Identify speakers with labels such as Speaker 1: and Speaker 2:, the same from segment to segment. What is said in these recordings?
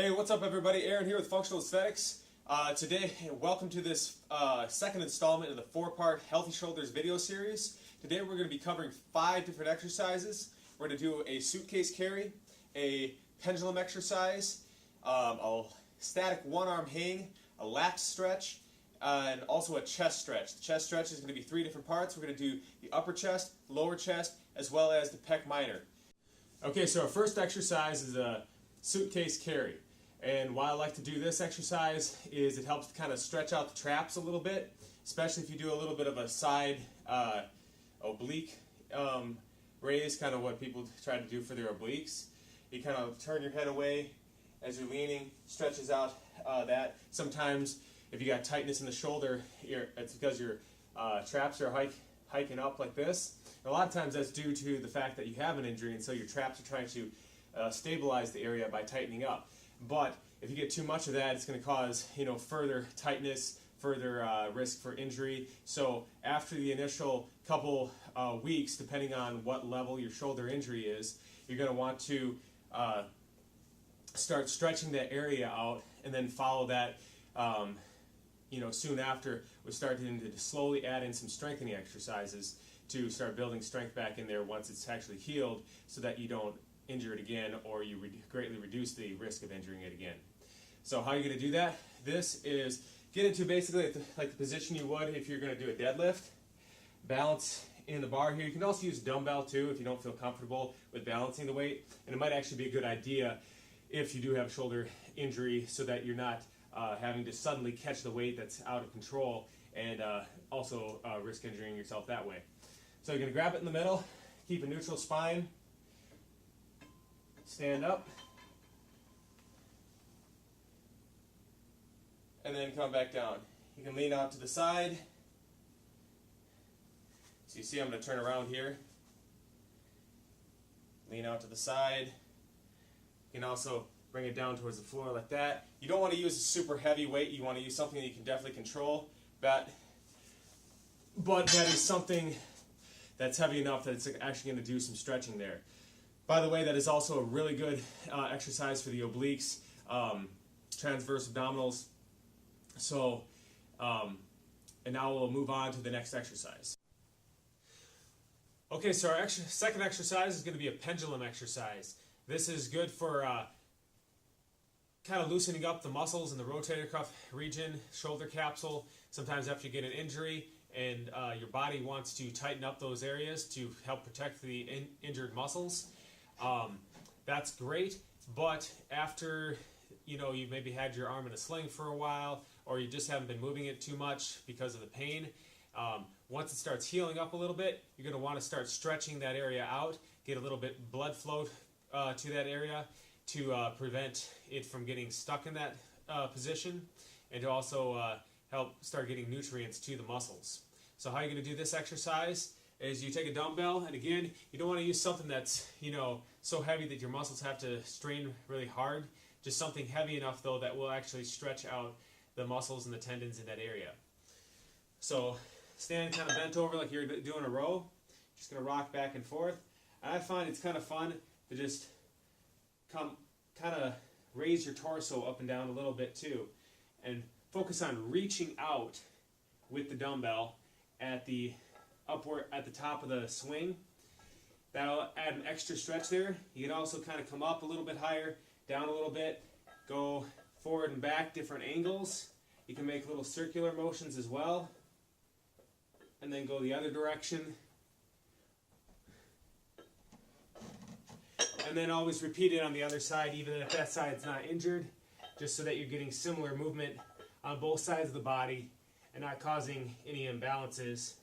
Speaker 1: Hey, what's up everybody? Aaron here with Functional Aesthetics. Today, welcome to this second installment of the 4-part Healthy Shoulders video series. Today we're going to be covering 5 different exercises. We're going to do a suitcase carry, a pendulum exercise, a static one-arm hang, a lat stretch, and also a chest stretch. The chest stretch is going to be 3 different parts. We're going to do the upper chest, lower chest, as well as the pec minor. Okay, so our first exercise is a suitcase carry. And why I like to do this exercise is it helps to kind of stretch out the traps a little bit, especially if you do a little bit of a side oblique raise, kind of what people try to do for their obliques. You kind of turn your head away as you're leaning, stretches out that. Sometimes if you got tightness in the shoulder, it's because your traps are hiking up like this. And a lot of times that's due to the fact that you have an injury, and so your traps are trying to stabilize the area by tightening up. But if you get too much of that, it's going to cause, further tightness, further risk for injury. So after the initial couple weeks, depending on what level your shoulder injury is, you're going to want to start stretching that area out, and then follow that, soon after with starting to slowly add in some strengthening exercises to start building strength back in there once it's actually healed, so that you don't injure it again, or you greatly reduce the risk of injuring it again. So how are you going to do that? This is get into basically like the position you would if you're going to do a deadlift. Balance in the bar here. You can also use a dumbbell too if you don't feel comfortable with balancing the weight, and it might actually be a good idea if you do have a shoulder injury, so that you're not having to suddenly catch the weight that's out of control and also risk injuring yourself that way. So you're going to grab it in the middle, keep a neutral spine, stand up, and then come back down. You can lean out to the side. So you see I'm going to turn around here. Lean out to the side. You can also bring it down towards the floor like that. You don't want to use a super heavy weight. You want to use something that you can definitely control. But that is something that's heavy enough that it's actually going to do some stretching there. By the way, that is also a really good exercise for the obliques, transverse abdominals. So, and now we'll move on to the next exercise. Okay, so our second exercise is going to be a pendulum exercise. This is good for kind of loosening up the muscles in the rotator cuff region, shoulder capsule. Sometimes after you get an injury and your body wants to tighten up those areas to help protect the injured muscles. That's great, but after you've maybe had your arm in a sling for a while, or you just haven't been moving it too much because of the pain, once it starts healing up a little bit, you're going to want to start stretching that area out, get a little bit blood flow to that area to prevent it from getting stuck in that position, and to also help start getting nutrients to the muscles. So how are you going to do this exercise? Is you take a dumbbell, and again, you don't want to use something that's so heavy that your muscles have to strain really hard. Just something heavy enough though that will actually stretch out the muscles and the tendons in that area. So stand kind of bent over like you're doing a row. Just going to rock back and forth. And I find it's kind of fun to just kind of raise your torso up and down a little bit too, and focus on reaching out with the dumbbell at the top of the swing. That'll add an extra stretch there. You can also kind of come up a little bit higher, down a little bit, go forward and back, different angles. You can make little circular motions as well, and then go the other direction. And then always repeat it on the other side, even if that side's not injured, just so that you're getting similar movement on both sides of the body and not causing any imbalances,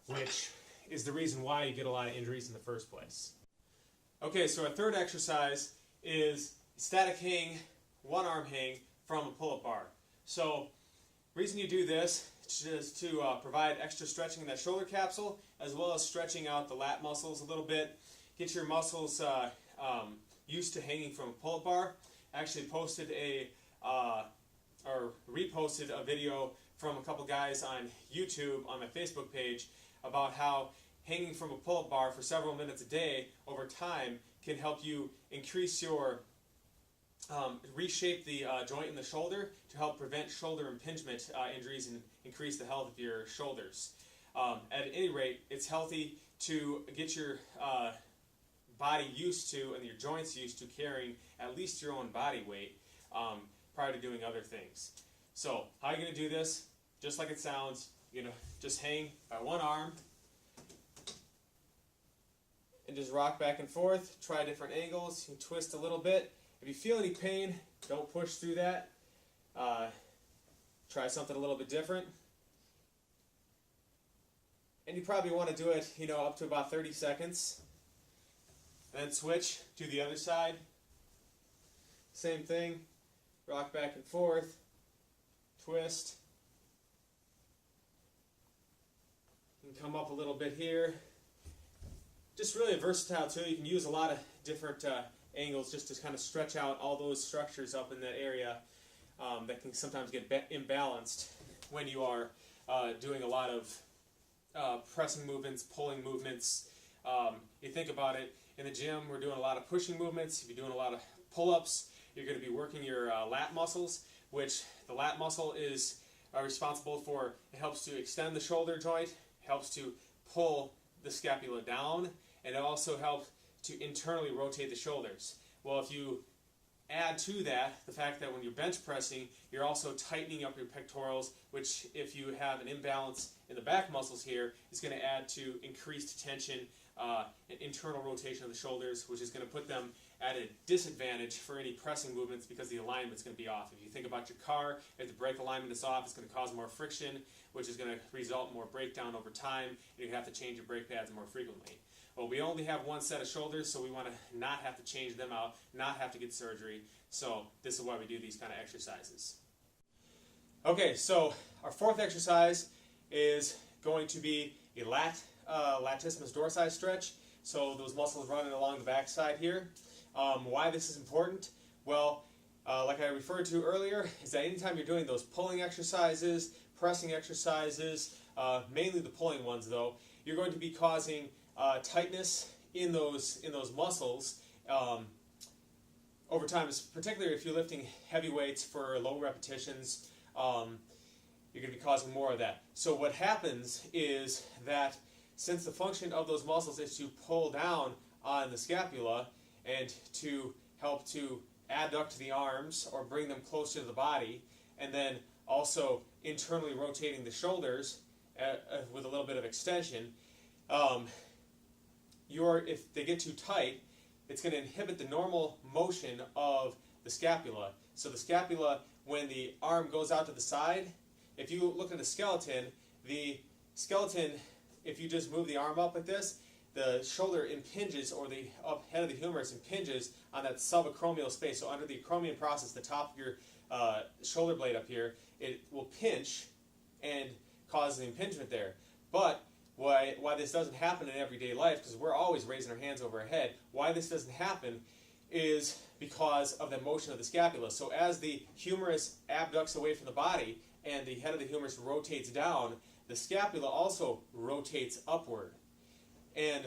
Speaker 1: which is the reason why you get a lot of injuries in the first place. Okay, so our third exercise is static hang, one-arm hang from a pull-up bar. So the reason you do this is to provide extra stretching in that shoulder capsule, as well as stretching out the lat muscles a little bit. Get your muscles used to hanging from a pull-up bar. I actually posted or reposted a video from a couple guys on YouTube on my Facebook page about how hanging from a pull-up bar for several minutes a day over time can help you increase your reshape the joint in the shoulder to help prevent shoulder impingement injuries and increase the health of your shoulders. At any rate, it's healthy to get your body used to and your joints used to carrying at least your own body weight prior to doing other things. So how are you going to do this? Just like it sounds, you're going to just hang by one arm and just rock back and forth. Try different angles. You can twist a little bit. If you feel any pain, don't push through that. Try something a little bit different. And you probably want to do it, up to about 30 seconds. Then switch to the other side. Same thing. Rock back and forth. Twist. You can come up a little bit here. Just really a versatile tool. You can use a lot of different angles just to kind of stretch out all those structures up in that area that can sometimes get imbalanced when you are doing a lot of pressing movements, pulling movements. You think about it, in the gym we're doing a lot of pushing movements. If you're doing a lot of pull-ups, you're going to be working your lat muscles, which the lat muscle is responsible for, it helps to extend the shoulder joint, helps to pull the scapula down, and it also helps to internally rotate the shoulders. Well, if you add to that the fact that when you're bench pressing, you're also tightening up your pectorals, which if you have an imbalance in the back muscles here, is going to add to increased tension and internal rotation of the shoulders, which is going to put them at a disadvantage for any pressing movements because the alignment's going to be off. If you think about your car, if the brake alignment is off, it's going to cause more friction, which is going to result in more breakdown over time, and you have to change your brake pads more frequently. Well, we only have one set of shoulders, so we want to not have to change them out, not have to get surgery. So this is why we do these kind of exercises. Okay, so our fourth exercise is going to be a latissimus dorsi stretch. So those muscles running along the back side here. Why this is important? Well, like I referred to earlier, is that anytime you're doing those pulling exercises, pressing exercises, mainly the pulling ones though, you're going to be causing tightness in those muscles over time, particularly if you're lifting heavy weights for low repetitions. You're going to be causing more of that. So what happens is that since the function of those muscles is to pull down on the scapula and to help to adduct the arms or bring them closer to the body, and then also internally rotating the shoulders with a little bit of extension, if they get too tight, it's going to inhibit the normal motion of the scapula. So the scapula, when the arm goes out to the side, if you look at the skeleton, if you just move the arm up like this, the shoulder impinges, or the head of the humerus impinges on that subacromial space. So under the acromion process, the top of your shoulder blade up here, it will pinch and cause the impingement there. But why this doesn't happen in everyday life, because we're always raising our hands over our head, why this doesn't happen is because of the motion of the scapula. So as the humerus abducts away from the body and the head of the humerus rotates down, the scapula also rotates upward, and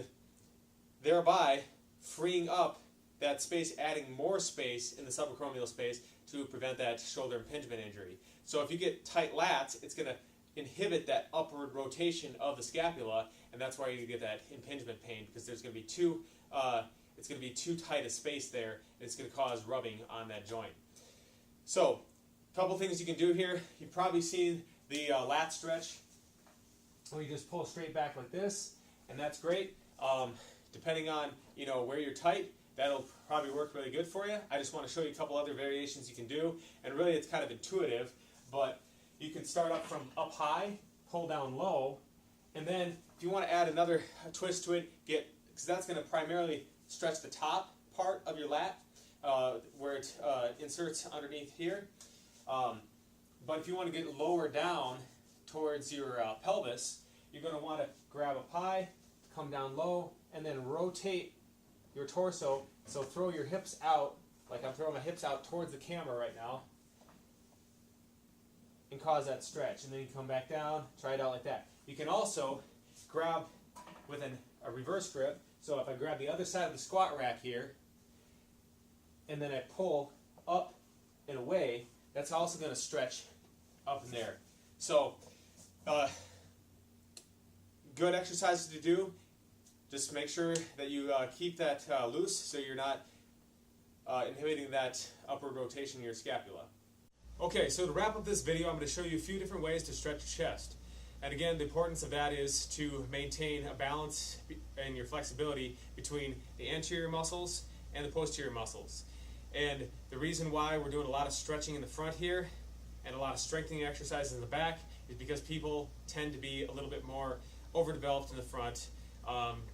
Speaker 1: thereby freeing up that space, adding more space in the subacromial space to prevent that shoulder impingement injury. So if you get tight lats, it's going to inhibit that upward rotation of the scapula, and that's why you get that impingement pain, because there's going to be it's going to be too tight a space there, and it's going to cause rubbing on that joint. So, a couple things you can do here. You've probably seen the lat stretch, where you just pull straight back like this, and that's great. Depending on where you're tight, that'll probably work really good for you. I just want to show you a couple other variations you can do, and really it's kind of intuitive, but you can start up from up high, pull down low, and then if you want to add another twist to it, because that's going to primarily stretch the top part of your lat, where it inserts underneath here. But if you want to get lower down towards your pelvis, you're going to want to grab up high, come down low, and then rotate your torso. So throw your hips out, like I'm throwing my hips out towards the camera right now, and cause that stretch. And then you come back down, try it out like that. You can also grab with a reverse grip. So if I grab the other side of the squat rack here, and then I pull up and away, that's also going to stretch up in there. So, good exercises to do. Just make sure that you keep that loose so you're not inhibiting that upward rotation in your scapula. Okay, so to wrap up this video, I'm going to show you a few different ways to stretch your chest. And again, the importance of that is to maintain a balance and your flexibility between the anterior muscles and the posterior muscles. And the reason why we're doing a lot of stretching in the front here and a lot of strengthening exercises in the back is because people tend to be a little bit more overdeveloped in the front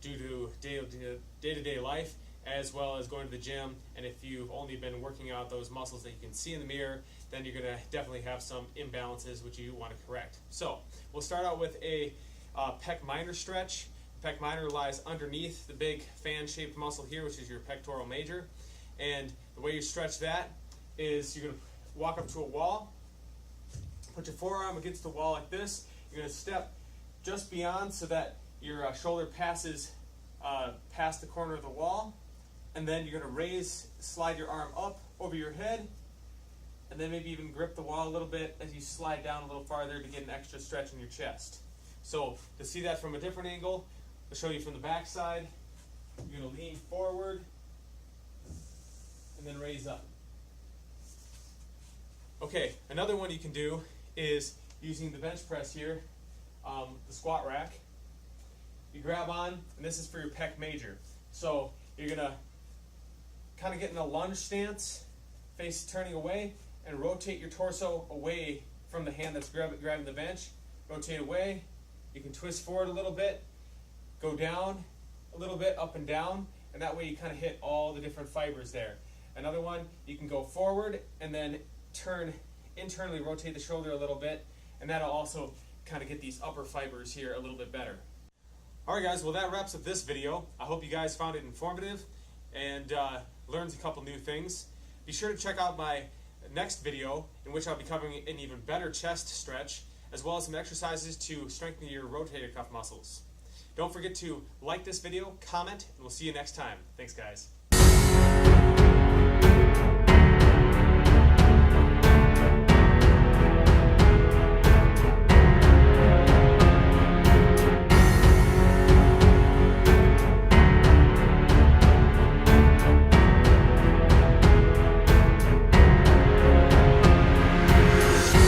Speaker 1: due to day-to-day life, as well as going to the gym. And if you've only been working out those muscles that you can see in the mirror, then you're going to definitely have some imbalances which you want to correct. So we'll start out with a pec minor stretch. Pec minor lies underneath the big fan-shaped muscle here, which is your pectoral major. And the way you stretch that is you're going to walk up to a wall, put your forearm against the wall like this. You're going to step just beyond so that your shoulder passes past the corner of the wall. And then you're going to slide your arm up over your head, and then maybe even grip the wall a little bit as you slide down a little farther to get an extra stretch in your chest. So to see that from a different angle, I'll show you from the back side. You're going to lean forward and then raise up. Okay, another one you can do is using the bench press here, the squat rack. You grab on, and this is for your pec major. So you're going to kind of get in a lunge stance, face turning away, and rotate your torso away from the hand that's grabbing the bench. Rotate away. You can twist forward a little bit, go down a little bit, up and down, and that way you kind of hit all the different fibers there. Another one, you can go forward and then turn internally, rotate the shoulder a little bit, and that'll also kind of get these upper fibers here a little bit better. Alright guys, well that wraps up this video. I hope you guys found it informative and learned a couple new things. Be sure to check out my next video in which I'll be covering an even better chest stretch, as well as some exercises to strengthen your rotator cuff muscles. Don't forget to like this video, comment, and we'll see you next time. Thanks guys.